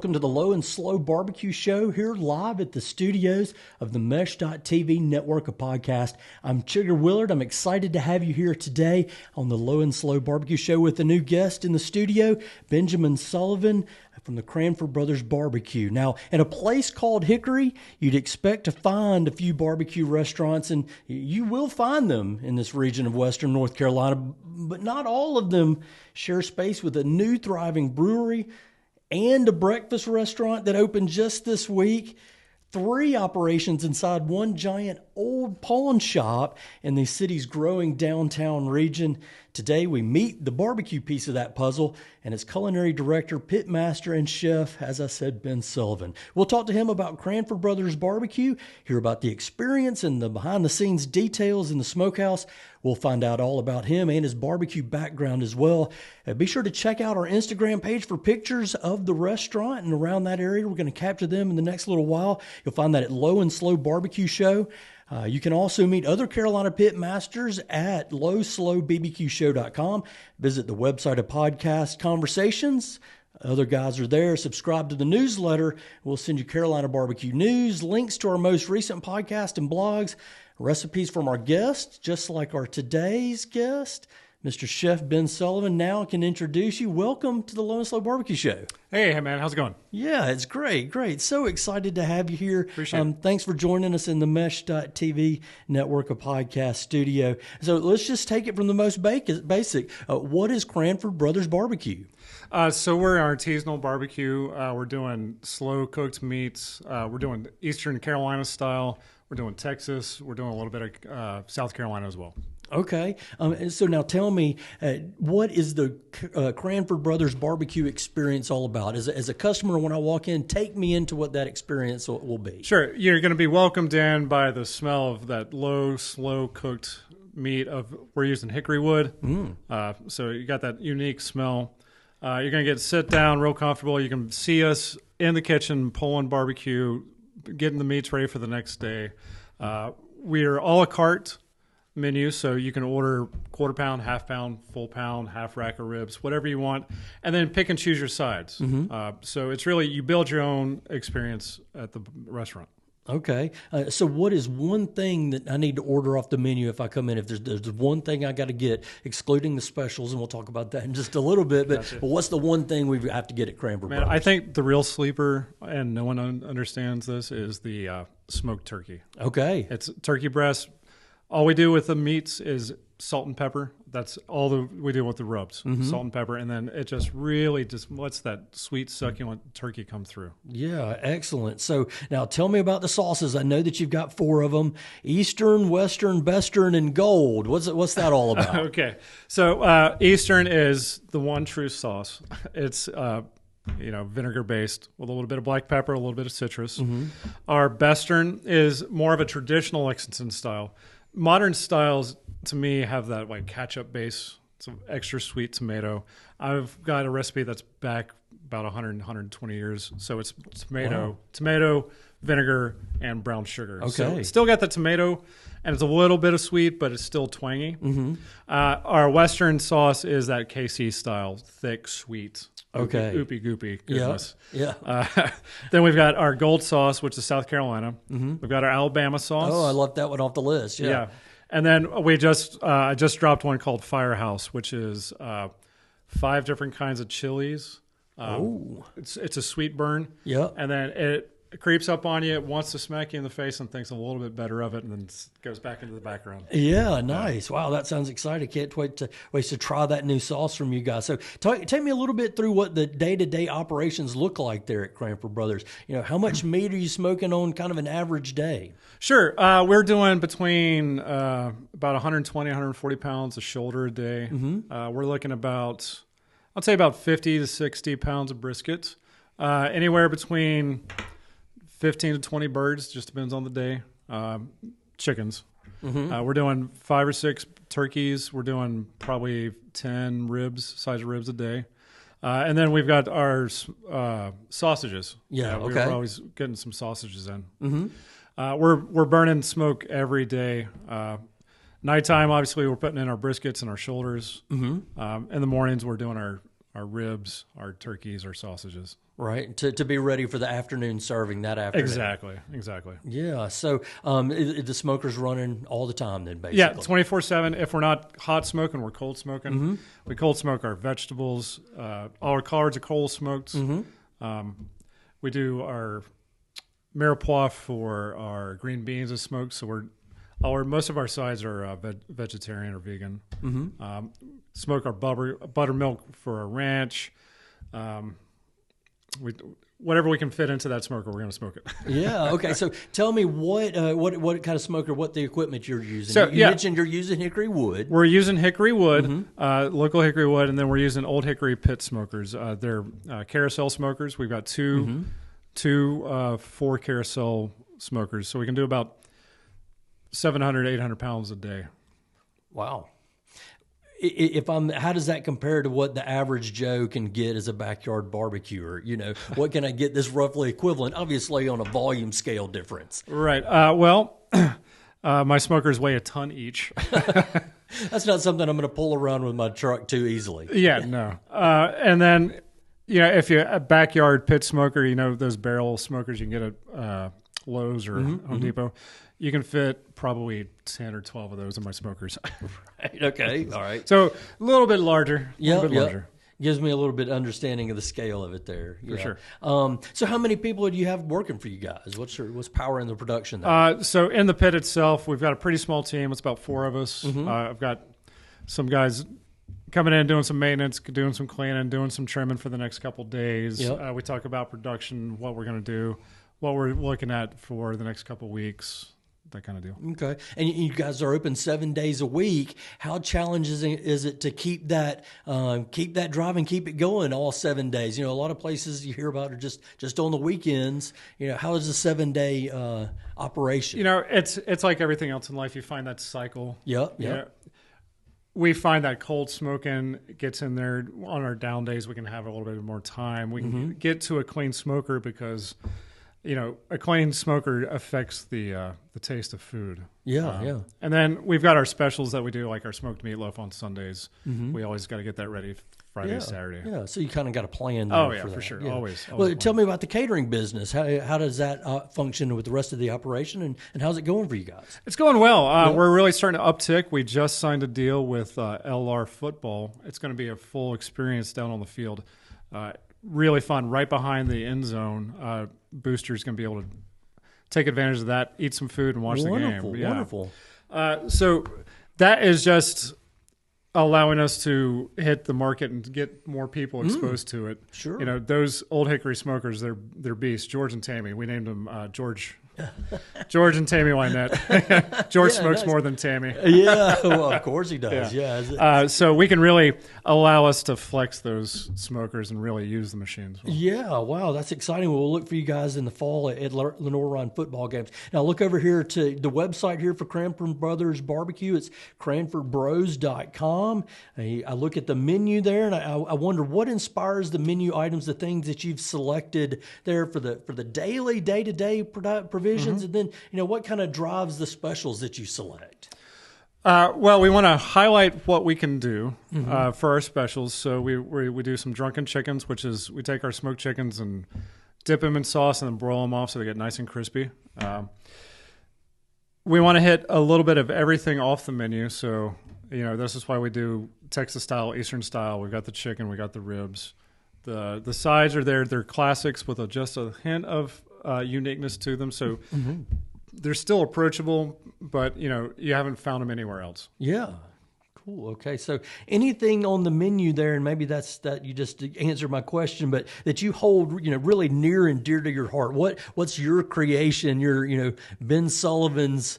welcome to the Low and Slow Barbecue Show here live at the studios of the Mesh.tv network of podcasts. I'm Chigger Willard. I'm excited to have you here today on the Low and Slow Barbecue Show with a new guest in the studio, Ben Sullivan from the Cranford Brothers Barbecue. Now, in a place called Hickory, you'd expect to find a few barbecue restaurants, and you will find them in this region of Western North Carolina, but not all of them share space with a new thriving brewery and a breakfast restaurant that opened just this week. 3 operations inside one giant old pawn shop in the city's growing downtown region. Today we meet the barbecue piece of that puzzle and its culinary director, pitmaster, and chef, as I said, Ben Sullivan. We'll talk to him about Cranford Brothers Barbecue, hear about the experience and the behind-the-scenes details in the smokehouse. We'll find out all about him and his barbecue background as well. Be sure to check out our Instagram page for pictures of the restaurant and around that area. We're going to capture them in the next little while. You'll find that at Low and Slow Barbecue Show. You can also meet other Carolina pit masters at lowslowbbqshow.com. Visit the website of Podcast Conversations. Other guys are there. Subscribe to the newsletter. We'll send you Carolina barbecue news, links to our most recent podcast and blogs, recipes from our guests, just like our today's guest, Mr. Chef Ben Sullivan. Now I can introduce you. Welcome to the Low and Slow Barbecue Show. Hey, man. How's it going? Yeah, it's great. So excited to have you here. Appreciate it. Thanks for joining us in the Mesh.tv network of podcast studio. So let's just take it from the most basic. What is Cranford Brothers Barbecue? So we're an artisanal barbecue. We're doing slow-cooked meats. We're doing Eastern Carolina style. We're doing Texas. We're doing a little bit of South Carolina as well. Okay. So now tell me, what is the Cranford Brothers Barbecue experience all about? As a customer, when I walk in, take me into what that experience will be. Sure. You're going to be welcomed in by the smell of that low, slow-cooked meat. We're using hickory wood. So you got that unique smell. You're going to sit down real comfortable. You can see us in the kitchen pulling barbecue, getting the meats ready for the next day. We're a la carte menu, so you can order quarter pound, half pound, full pound, half rack of ribs, whatever you want, and then pick and choose your sides. So it's really, you build your own experience at the restaurant. Okay. So what is one thing that I need to order off the menu if I come in? If there's one thing I got to get, excluding the specials, and we'll talk about that in just a little bit, but what's the one thing we have to get at Cranford Brothers? I think the real sleeper, and no one understands this, is the smoked turkey. Okay. It's turkey breast. All we do with the meats is salt and pepper. That's all we do with the rubs, salt and pepper, and then it just really lets that sweet, succulent turkey come through. Yeah, excellent. So now tell me about the sauces. I know that you've got 4 of them: Eastern, Western, Bestern, and Gold. What's that all about? Okay, so Eastern is the one true sauce. It's vinegar based with a little bit of black pepper, a little bit of citrus. Our Bestern is more of a traditional Lexington style. Modern styles, to me, have that like ketchup base, some extra sweet tomato. I've got a recipe that's back about 100, 120 years. So it's tomato, vinegar, and brown sugar. Okay. So it's still got the tomato, and it's a little bit of sweet, but it's still twangy. Our Western sauce is that KC style, thick, sweet. Okay. Oopy goopy goodness. Yeah. Then we've got our gold sauce, which is South Carolina. We've got our Alabama sauce. Oh, I left that one off the list. Yeah. And then I just dropped one called Firehouse, which is 5 different kinds of chilies. It's a sweet burn. Yeah. And then it creeps up on you, it wants to smack you in the face and thinks a little bit better of it, and then goes back into the background. Yeah, nice. Wow, that sounds exciting. Can't wait to try that new sauce from you guys. So take me a little bit through what the day-to-day operations look like there at Cranford Brothers. How much meat are you smoking on kind of an average day? Sure. We're doing between about 120, 140 pounds of shoulder a day. We're looking I'd say about 50 to 60 pounds of brisket. Anywhere between 15 to 20 birds, just depends on the day. Chickens. We're doing 5 or 6 turkeys. We're doing probably 10 size of ribs a day. And then we've got our sausages. Yeah, okay. We're always getting some sausages in. We're burning smoke every day. Nighttime, obviously, we're putting in our briskets and our shoulders. In the mornings, we're doing our ribs, our turkeys, our sausages. Right, to be ready for the afternoon serving that afternoon. Exactly. Yeah, so the smoker's running all the time then, basically? Yeah, 24/7. If we're not hot smoking, we're cold smoking. We cold smoke our vegetables. All our collards are cold smoked. We do our mirepoix for our green beans is smoked, so most of our sides are vegetarian or vegan. Smoke our buttermilk for our ranch. Whatever we can fit into that smoker, we're going to smoke it. Yeah. Okay. So tell me what kind of smoker, what the equipment you're using. So, you mentioned you're using Hickory wood. We're using Hickory wood, local Hickory wood, and then we're using Old Hickory pit smokers. They're carousel smokers. We've got two 4 carousel smokers, so we can do about 700, 800 pounds a day. Wow. How does that compare to what the average Joe can get as a backyard barbecuer? You know, what can I get this roughly equivalent? Obviously, on a volume scale difference. Right. My smokers weigh a ton each. That's not something I'm going to pull around with my truck too easily. Yeah, no. And then, if you're a backyard pit smoker, those barrel smokers you can get at Lowe's or Home Depot. You can fit probably 10 or 12 of those in my smokers. Right. Okay. All right. So a little bit larger. Larger. Gives me a little bit of understanding of the scale of it there. For sure. So how many people do you have working for you guys? What's powering the production there? So in the pit itself, we've got a pretty small team. It's about 4 of us. I've got some guys coming in, doing some maintenance, doing some cleaning, doing some trimming for the next couple days. Yep. We talk about production, what we're going to do, what we're looking at for the next couple weeks. That kind of deal. Okay. And you guys are open 7 days a week. How challenging is it to keep that drive and keep it going all 7 days? A lot of places you hear about are just on the weekends. How is a 7-day operation? It's like everything else in life. You find that cycle. Yep. We find that cold smoking gets in there on our down days. We can have a little bit more time. We can get to a clean smoker because a clean smoker affects the taste of food. Yeah. And then we've got our specials that we do, like our smoked meatloaf on Sundays. We always got to get that ready Friday, Saturday. Yeah, so you kind of got a plan there for that. Sure. Yeah. Always well, tell me about the catering business. How does that function with the rest of the operation, and how's it going for you guys? It's going well. We're really starting to uptick. We just signed a deal with LR Football. It's going to be a full experience down on the field. Really fun, right behind the end zone. Boosters going to be able to take advantage of that, eat some food, and watch the game. Wonderful. So that is just allowing us to hit the market and get more people exposed to it. Sure. Those Old Hickory smokers, they're beasts. George and Tammy. We named them George and Tammy Wynette. George smokes more than Tammy. Yeah, well, of course he does. Yeah. So we can really allow us to flex those smokers and really use the machines. Yeah, wow, that's exciting. We'll look for you guys in the fall at Lenore Ryan football games. Now, look over here to the website here for Cranford Brothers Barbecue. It's cranfordbros.com. I look at the menu there, and I wonder what inspires the menu items, the things that you've selected there for the daily, day-to-day provisions, and then what kind of drives the specials that you select? Well, we want to highlight what we can do for our specials. So we do some drunken chickens, which is we take our smoked chickens and dip them in sauce and then broil them off so they get nice and crispy. We want to hit a little bit of everything off the menu. So this is why we do Texas style, Eastern style. We've got the chicken, we got the ribs. The sides are there. They're classics with just a hint of uniqueness to them. So they're still approachable, but you haven't found them anywhere else. Yeah. Cool. Okay. So anything on the menu there, and maybe that you just answered my question, but that you hold, really near and dear to your heart. What's your creation, your Ben Sullivan's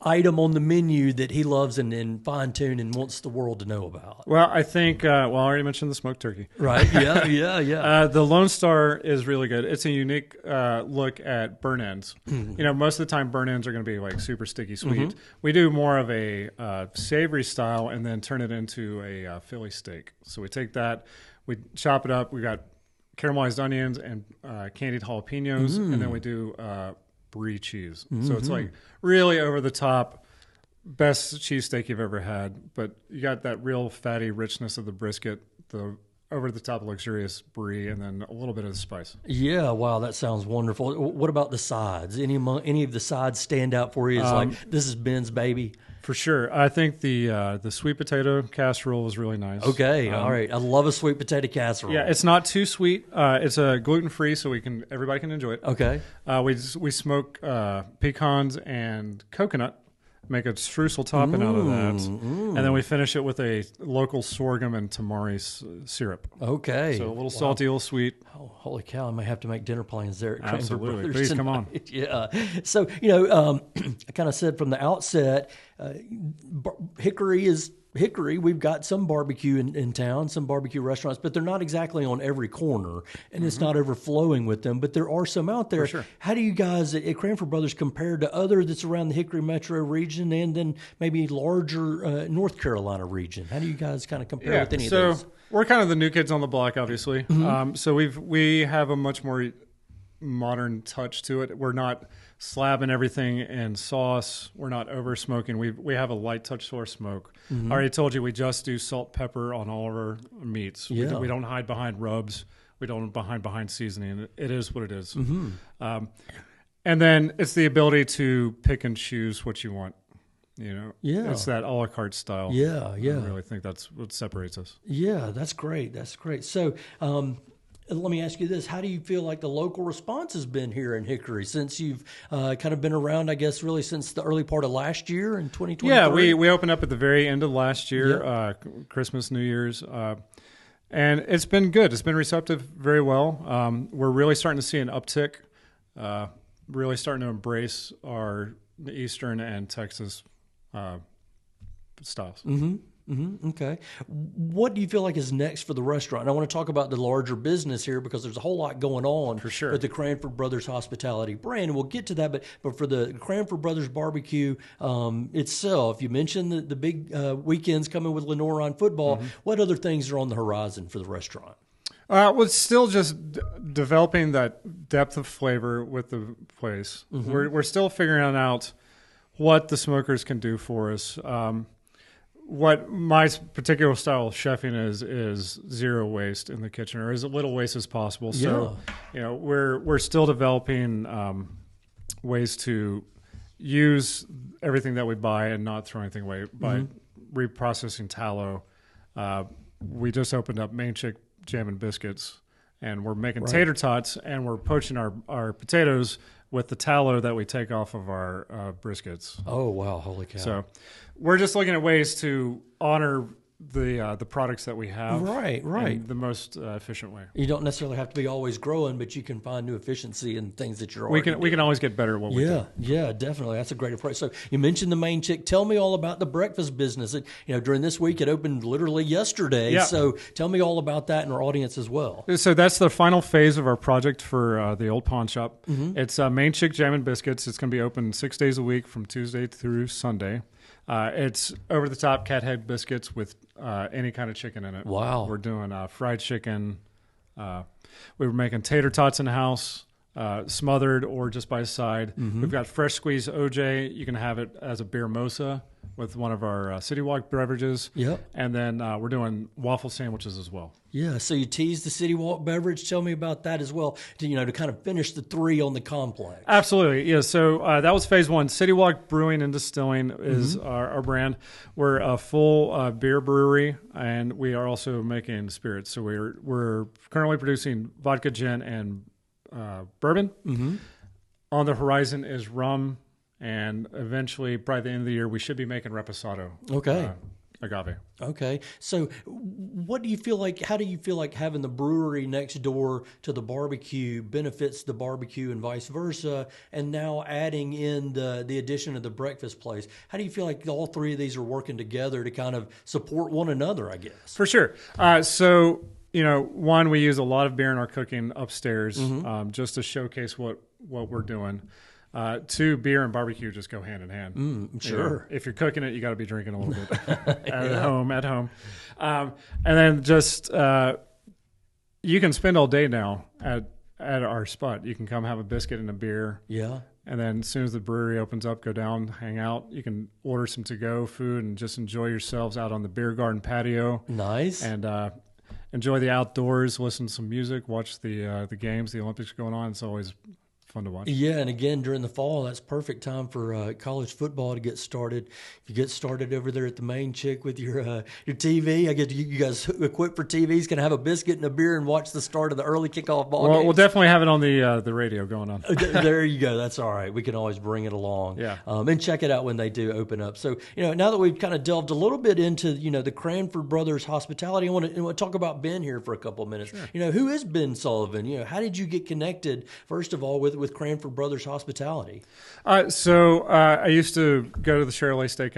item on the menu that he loves and fine-tune and wants the world to know about? Well, I think, I already mentioned the smoked turkey. Right, yeah. The Lone Star is really good. It's a unique look at burn ends. Most of the time burn ends are going to be like super sticky sweet. We do more of a savory style and then turn it into a Philly steak. So we take that, we chop it up. We got caramelized onions and candied jalapenos, and then we do brie cheese. So it's like really over the top, best cheesesteak you've ever had, but you got that real fatty richness of the brisket, the over the top luxurious brie, and then a little bit of the spice. Yeah, wow, that sounds wonderful. What about the sides? Any of the sides stand out for you? It's like, this is Ben's baby. For sure. I think the sweet potato casserole was really nice. Okay, all right. I love a sweet potato casserole. Yeah, it's not too sweet. It's gluten-free, so everybody can enjoy it. Okay. We smoke pecans and coconut, make a streusel topping out of that, and then we finish it with a local sorghum and tamari syrup. Okay. So a little salty, a little sweet. Oh, holy cow! I may have to make dinner plans there at Cranford Absolutely. Brothers Please tonight. come on. Yeah. So I kind of said from the outset, Hickory is Hickory. We've got some barbecue in town, some barbecue restaurants, but they're not exactly on every corner, and it's not overflowing with them. But there are some out there. For sure. How do you guys at Cranford Brothers compare to other that's around the Hickory metro region, and then maybe larger North Carolina region? How do you guys kind of compare with any of those? So we're kind of the new kids on the block, obviously. So we have a much more modern touch to it. We're not slabbing everything in sauce. We're not over smoking. We have a light touch to our smoke. I already told you we just do salt, pepper on all of our meats. Yeah. We don't hide behind rubs. We don't hide behind seasoning. It is what it is. And then it's the ability to pick and choose what you want. Yeah. It's that a la carte style. Yeah. I really think that's what separates us. Yeah, that's great. That's great. So, let me ask you this. How do you feel like the local response has been here in Hickory since you've kind of been around, I guess, really since the early part of last year in 2023? Yeah, we opened up at the very end of last year, Christmas, New Year's, and it's been good. It's been receptive very well. We're really starting to see an uptick, really starting to embrace our Eastern and Texas styles. Okay. What do you feel like is next for the restaurant? And I want to talk about the larger business here because there's a whole lot going on For sure. with the Cranford Brothers Hospitality brand. And we'll get to that. But for the Cranford Brothers Barbecue itself, you mentioned the big weekends coming with Lenore on football. What other things are on the horizon for the restaurant? Well, it's still just developing that depth of flavor with the place. We're still figuring out what the smokers can do for us. What my particular style of chefing is zero waste in the kitchen, or as little waste as possible. So, we're still developing ways to use everything that we buy and not throw anything away by reprocessing tallow. We just opened up Main Chick Jam and Biscuits, and we're making tater tots, and we're poaching our potatoes with the tallow that we take off of our briskets. Oh, wow. Holy cow. So we're just looking at ways to honor the products that we have in the most efficient way. You don't necessarily have to be always growing, but you can find new efficiency in things that you're already We can always get better at what we do. Yeah, definitely. That's a great approach. So you mentioned the Main Chick. Tell me all about the breakfast business. During this week, it opened literally yesterday. Yeah. So tell me all about that and our audience as well. So that's the final phase of our project for the old pawn shop. It's Main Chick Jam and Biscuits. It's going to be open 6 days a week from Tuesday through Sunday. It's over-the-top cat head biscuits with any kind of chicken in it. Wow. We're doing fried chicken. We were making tater tots in-house, smothered or just by side. We've got fresh squeezed OJ. You can have it as a beer mosa with one of our City Walk beverages. Yep. And then we're doing waffle sandwiches as well. Yeah, so you teased the City Walk beverage. Tell me about that as well, to kind of finish the 3 on the complex. Absolutely, yeah. So that was phase 1. City Walk Brewing and Distilling is our brand. We're a full beer brewery, and we are also making spirits. So we're currently producing vodka, gin, and bourbon. On the horizon is rum, and eventually, probably the end of the year, we should be making reposado. Okay. Agave. Okay. So what do you feel like, how do you feel like having the brewery next door to the barbecue benefits the barbecue and vice versa, and now adding in the addition of the breakfast place? How do you feel like all 3 of these are working together to kind of support one another, I guess? For sure. So, one, we use a lot of beer in our cooking upstairs just to showcase what we're doing. 2, beer and barbecue just go hand in hand. Sure. If you're cooking it, you got to be drinking a little bit at home. And then just you can spend all day now at our spot. You can come have a biscuit and a beer. Yeah. And then as soon as the brewery opens up, go down, hang out. You can order some to-go food and just enjoy yourselves out on the beer garden patio. Nice. And enjoy the outdoors, listen to some music, watch the games, the Olympics going on. It's always fun to watch. Yeah, and again, during the fall, that's perfect time for college football to get started. If you get started over there at the main chick with your TV, I get you guys equipped for TVs, can have a biscuit and a beer and watch the start of the early kickoff ball games. We'll definitely have it on the radio going on. There you go. That's all right. We can always bring it along. Yeah. And check it out when they do open up. So, now that we've kind of delved a little bit into, the Cranford Brothers Hospitality, I want to talk about Ben here for a couple of minutes. Sure. Who is Ben Sullivan? How did you get connected, first of all, with Cranford Brothers Hospitality? So I used to go to the Shirley Steakhouse.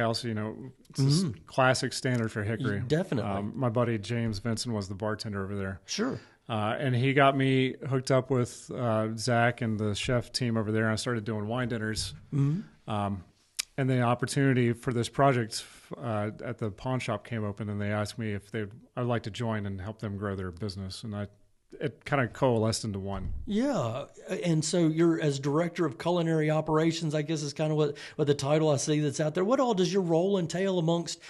It's a classic standard for Hickory. Definitely. My buddy James Vinson was the bartender over there. Sure. And he got me hooked up with Zach and the chef team over there. And I started doing wine dinners. And the opportunity for this project at the pawn shop came open, and they asked me if I'd like to join and help them grow their business. And it kind of coalesced into one. Yeah. And so you're, as director of culinary operations, I guess is kind of what the title I see that's out there. What all does your role entail amongst,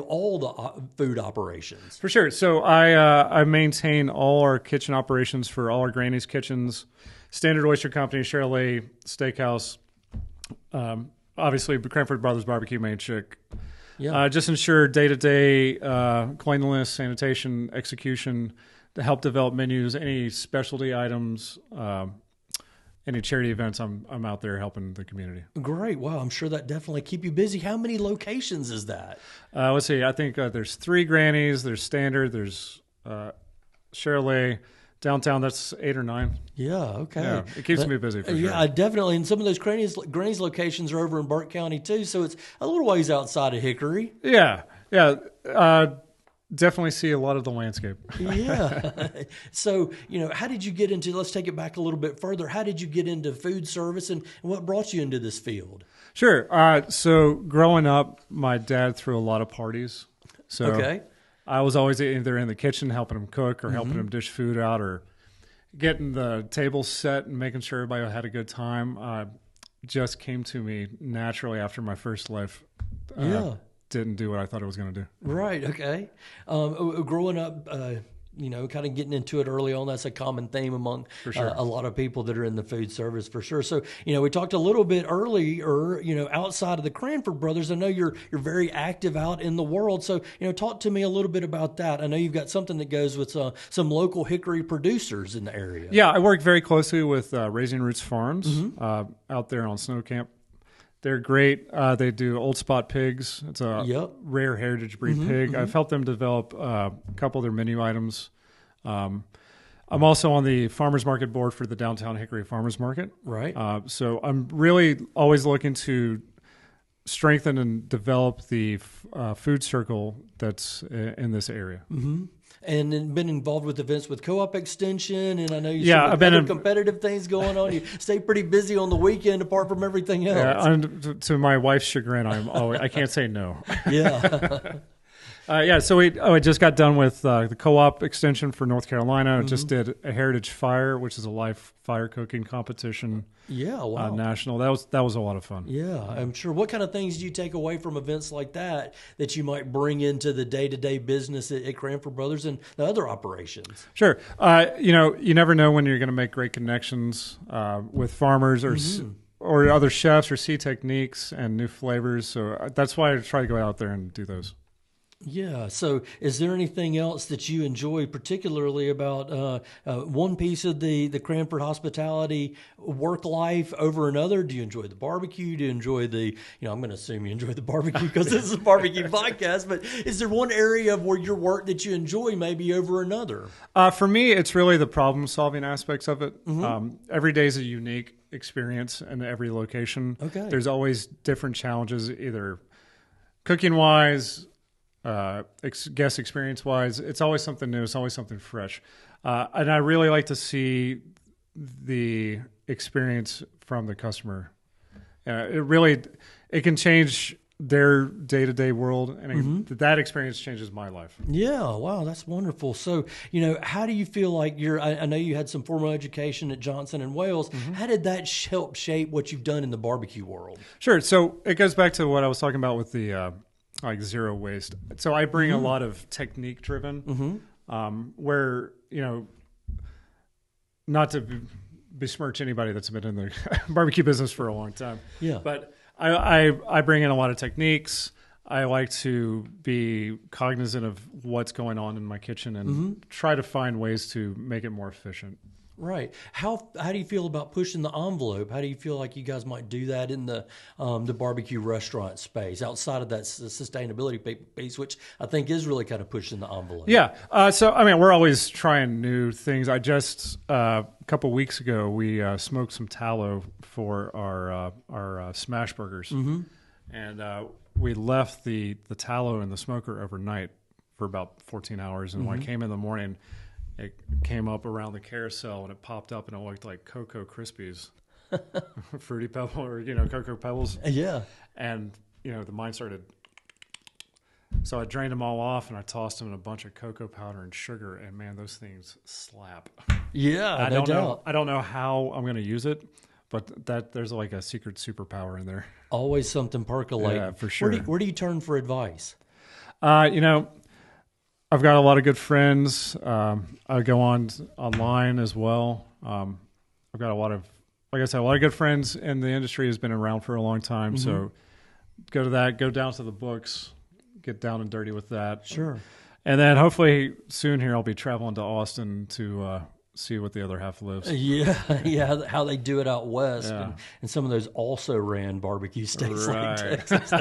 all the food operations? For sure. So I maintain all our kitchen operations for all our Granny's kitchens, Standard Oyster Company, Shirley Steakhouse, obviously Cranford Brothers Barbecue, main chick. Yeah. Just ensure day-to-day cleanliness, sanitation, execution, to help develop menus, any specialty items, any charity events. I'm out there helping the community. Great. Wow. I'm sure that definitely keep you busy. How many locations is that? Let's see. I think there's 3 Grannies. There's Standard. There's Shirley. Downtown, that's 8 or 9. Yeah, okay. Yeah, it keeps me busy for sure. Yeah, definitely. And some of those Granny's locations are over in Burke County too, so it's a little ways outside of Hickory. Yeah. Definitely see a lot of the landscape. Yeah. So, how did you get into, let's take it back a little bit further. How did you get into food service and what brought you into this field? Sure. So growing up, my dad threw a lot of parties. So okay. I was always either in the kitchen helping him cook or helping him dish food out or getting the table set and making sure everybody had a good time. Just came to me naturally after my first life. Didn't do what I thought it was going to do. Right. Okay. Growing up, kind of getting into it early on, that's a common theme among a lot of people that are in the food service for sure. So, we talked a little bit earlier, outside of the Cranford Brothers. I know you're very active out in the world. So, talk to me a little bit about that. I know you've got something that goes with some local Hickory producers in the area. Yeah, I work very closely with Raising Roots Farms out there on Snow Camp. They're great. They do old spot pigs. It's a rare heritage breed pig. I've helped them develop a couple of their menu items. I'm also on the farmers market board for the downtown Hickory Farmers Market. Right. So I'm really always looking to strengthen and develop the food circle that's in this area. Mm-hmm. And then been involved with events with Co-op Extension, and I know I've been other competitive things going on. You stay pretty busy on the weekend apart from everything else. Yeah, to my wife's chagrin, I can't say no. Yeah. So I just got done with the Co-op Extension for North Carolina. Just did a Heritage Fire, which is a live fire cooking competition. Yeah, wow. National. That was a lot of fun. Yeah, I'm sure. What kind of things do you take away from events like that you might bring into the day-to-day business at Cranford Brothers and the other operations? Sure. You never know when you're going to make great connections with farmers or other chefs or see techniques and new flavors. So that's why I try to go out there and do those. Yeah. So is there anything else that you enjoy particularly about one piece of the Cranford Hospitality work life over another? Do you enjoy the barbecue? Do you enjoy I'm going to assume you enjoy the barbecue because this is a barbecue podcast, but is there one area of where your work that you enjoy maybe over another? For me, it's really the problem solving aspects of it. Every day is a unique experience in every location. Okay. There's always different challenges, either cooking wise, guest experience wise. It's always something new. It's always something fresh. And I really like to see the experience from the customer. It can change their day-to-day world, and that experience changes my life. Yeah, wow, that's wonderful. So, how do you feel like I know you had some formal education at Johnson and Wales. How did that help shape what you've done in the barbecue world? Sure. So it goes back to what I was talking about with the zero waste. So I bring a lot of technique driven. where, not to besmirch anybody that's been in the barbecue business for a long time. Yeah. But I bring in a lot of techniques. I like to be cognizant of what's going on in my kitchen and try to find ways to make it more efficient. Right. How do you feel about pushing the envelope? How do you feel like you guys might do that in the barbecue restaurant space outside of that sustainability piece, which I think is really kind of pushing the envelope? Yeah. We're always trying new things. I just a couple weeks ago we smoked some tallow for our smash burgers, and we left the tallow in the smoker overnight for about 14 hours, and when I came in the morning, it came up around the carousel and it popped up and it looked like Cocoa Krispies, Fruity Pebble, or Cocoa Pebbles. Yeah. And the mine started. So I drained them all off and I tossed them in a bunch of cocoa powder and sugar, and man, those things slap. Yeah, I don't know how I'm going to use it, but there's like a secret superpower in there. Always something percolating. Yeah, for sure. Where do you turn for advice? I've got a lot of good friends. I go online as well. I've got a lot of good friends, and the industry has been around for a long time. So go to that, go down to the books, get down and dirty with that. Sure. And then hopefully soon here I'll be traveling to Austin to see what the other half lives. Yeah, how they do it out west, Yeah. and some of those also ran barbecue states Right. like Texas.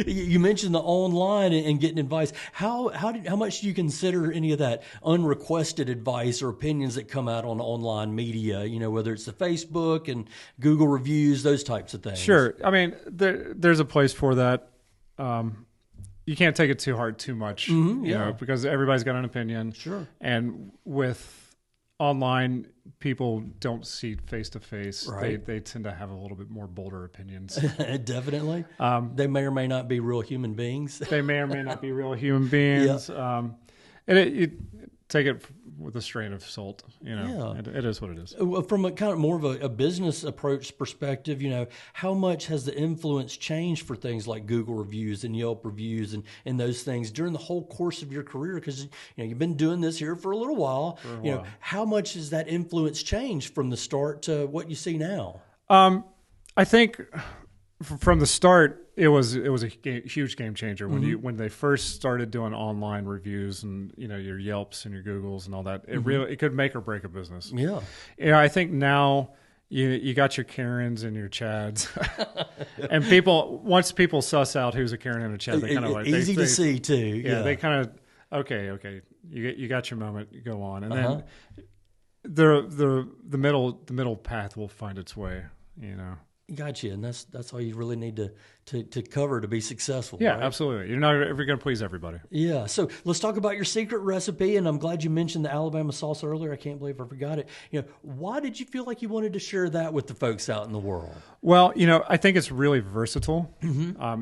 You mentioned the online and getting advice. How much do you consider any of that unrequested advice or opinions that come out on online media? Whether it's the Facebook and Google reviews, those types of things. Sure. I mean, there's a place for that. You can't take it too hard too much, because everybody's got an opinion. Sure. And with online, people don't see face to face. They tend to have a little bit more bolder opinions. Definitely. They may or may not be real human beings. They may or may not be real human beings. Yeah. And you take it with a strain of salt. It is what it is. From a kind of more of a business approach perspective, how much has the influence changed for things like Google reviews and Yelp reviews and those things during the whole course of your career? Because you've been doing this here for a little while. How much has that influence changed from the start to what you see now? I think from the start, it was a huge game changer when they first started doing online reviews and your Yelps and your Googles and all that. It could make or break a business. Yeah. I think now you got your Karens and your Chads, and once people suss out who's a Karen and a Chad, they kind of like easy to see too. Yeah, they kind of okay, you got your moment, you go on, and then the middle path will find its way. Gotcha, and that's all you really need to cover to be successful. Yeah, right? Absolutely. You're not ever going to please everybody. Yeah. So let's talk about your secret recipe, and I'm glad you mentioned the Alabama salsa earlier. I can't believe I forgot it. Why did you feel like you wanted to share that with the folks out in the world? Well, I think it's really versatile.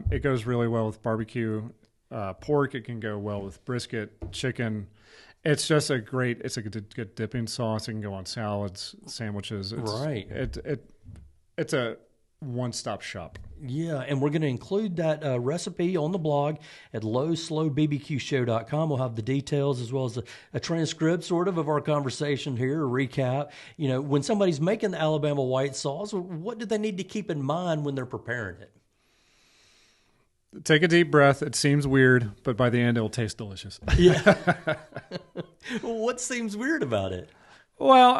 It goes really well with barbecue, pork. It can go well with brisket, chicken. It's just a good dipping sauce. It can go on salads, sandwiches. It's a one-stop shop. Yeah, and we're going to include that recipe on the blog at lowslowbbqshow.com. We'll have the details as well as a transcript sort of our conversation here, a recap. When somebody's making the Alabama white sauce, what do they need to keep in mind when they're preparing it? Take a deep breath. It seems weird, but by the end, it will taste delicious. Yeah. What seems weird about it? Well,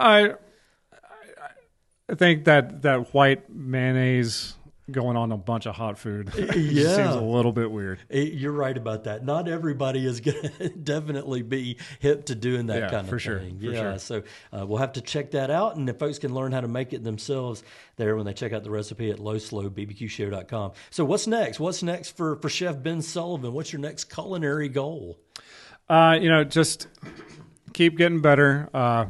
I think that white mayonnaise going on a bunch of hot food seems a little bit weird. You're right about that. Not everybody is going to definitely be hip to doing that kind of thing. Sure. So we'll have to check that out, and if folks can learn how to make it themselves there when they check out the recipe at lowslowbbqshow.com. So what's next? What's next for Chef Ben Sullivan? What's your next culinary goal? Just keep getting better.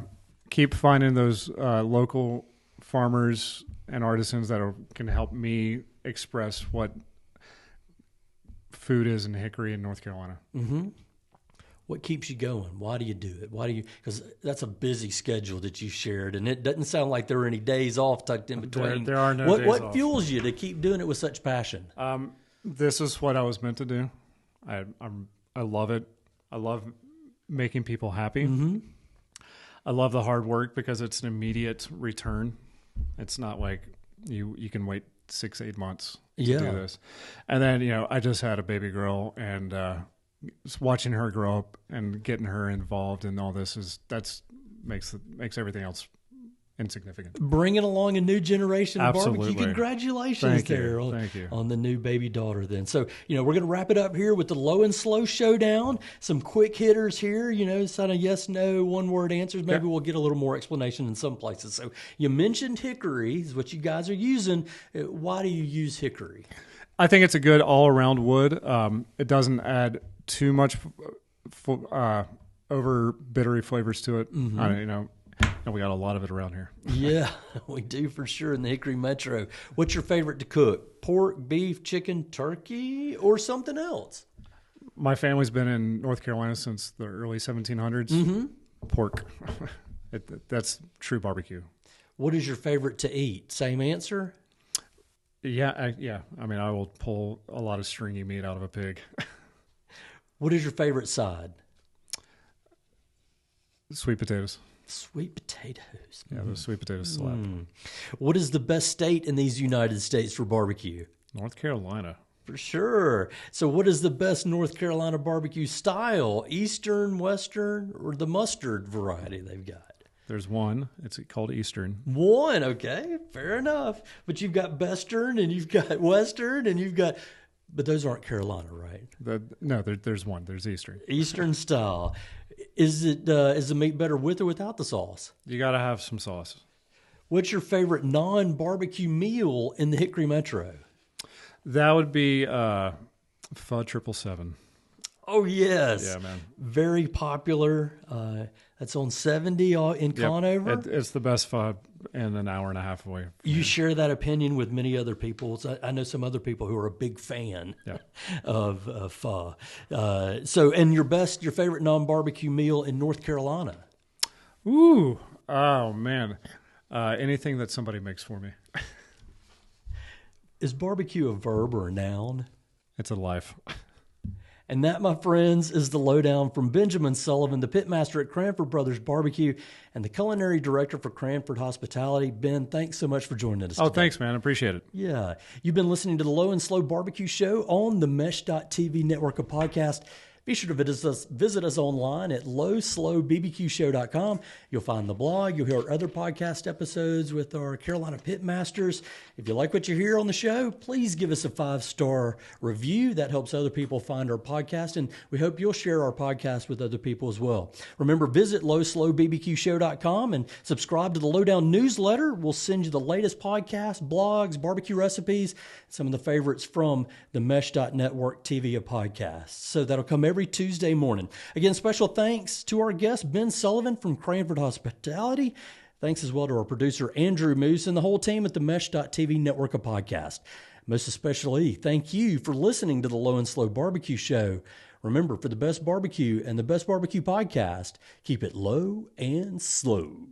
Keep finding those local farmers and artisans that can help me express what food is in Hickory in North Carolina. Mm-hmm. What keeps you going? Why do you do it? Because that's a busy schedule that you shared, and it doesn't sound like there are any days off tucked in between. There are no days off. What fuels you to keep doing it with such passion? This is what I was meant to do. I love it. I love making people happy. Mm-hmm. I love the hard work because it's an immediate return. It's not like you can wait 6-8 months to do this. And then, I just had a baby girl, and just watching her grow up and getting her involved in all this makes everything else insignificant. Bringing along a new generation of Absolutely. barbecue. Congratulations Thank you. On the new baby daughter then. So, we're going to wrap it up here with the low and slow showdown. Some quick hitters here, kind of yes, no, one-word answers. Maybe we'll get a little more explanation in some places. So you mentioned Hickory is what you guys are using. Why do you use Hickory? I think it's a good all-around wood. It doesn't add too much over bittery flavors to it. Mm-hmm. And we got a lot of it around here. Yeah, we do for sure in the Hickory Metro. What's your favorite to cook? Pork, beef, chicken, turkey, or something else? My family's been in North Carolina since the early 1700s. Mm-hmm. Pork. That's true barbecue. What is your favorite to eat? Same answer? Yeah. I will pull a lot of stringy meat out of a pig. What is your favorite side? Sweet potatoes. Sweet potatoes. Yeah, the sweet potatoes slap. What is the best state in these United States for barbecue? North Carolina. For sure. So what is the best North Carolina barbecue style? Eastern, Western, or the mustard variety they've got? There's one. It's called Eastern. One, okay. Fair enough. But you've got Western and you've got Western and you've got... But those aren't Carolina, right? There's one. There's Eastern. Eastern style. Is the meat better with or without the sauce? You got to have some sauce. What's your favorite non-barbecue meal in the Hickory Metro? That would be Pho 777. Oh, yes. Yeah, man. Very popular. That's on 70 in Conover. It's the best pho in an hour and a half away. You share that opinion with many other people. So I know some other people who are a big fan of pho. And your favorite non-barbecue meal in North Carolina? Ooh. Oh, man. Anything that somebody makes for me. Is barbecue a verb or a noun? It's a life. And that, my friends, is the lowdown from Benjamin Sullivan, the pitmaster at Cranford Brothers Barbecue and the culinary director for Cranford Hospitality. Ben, thanks so much for joining us today. Thanks, man. I appreciate it. Yeah. You've been listening to the Low and Slow Barbecue Show on the Mesh.tv network of podcasts. Be sure to visit us online at lowslowbbqshow.com. You'll find the blog. You'll hear other podcast episodes with our Carolina Pitmasters. If you like what you hear on the show, please give us a 5-star review. That helps other people find our podcast, and we hope you'll share our podcast with other people as well. Remember, visit lowslowbbqshow.com and subscribe to the Lowdown newsletter. We'll send you the latest podcasts, blogs, barbecue recipes, some of the favorites from the Mesh.network TV of podcasts. So that'll come every Tuesday morning. Again, special thanks to our guest, Ben Sullivan from Cranford Hospitality. Thanks as well to our producer, Andrew Moose, and the whole team at the Mesh.tv network of podcast. Most especially, thank you for listening to the Low and Slow Barbecue Show. Remember, for the best barbecue and the best barbecue podcast, keep it low and slow.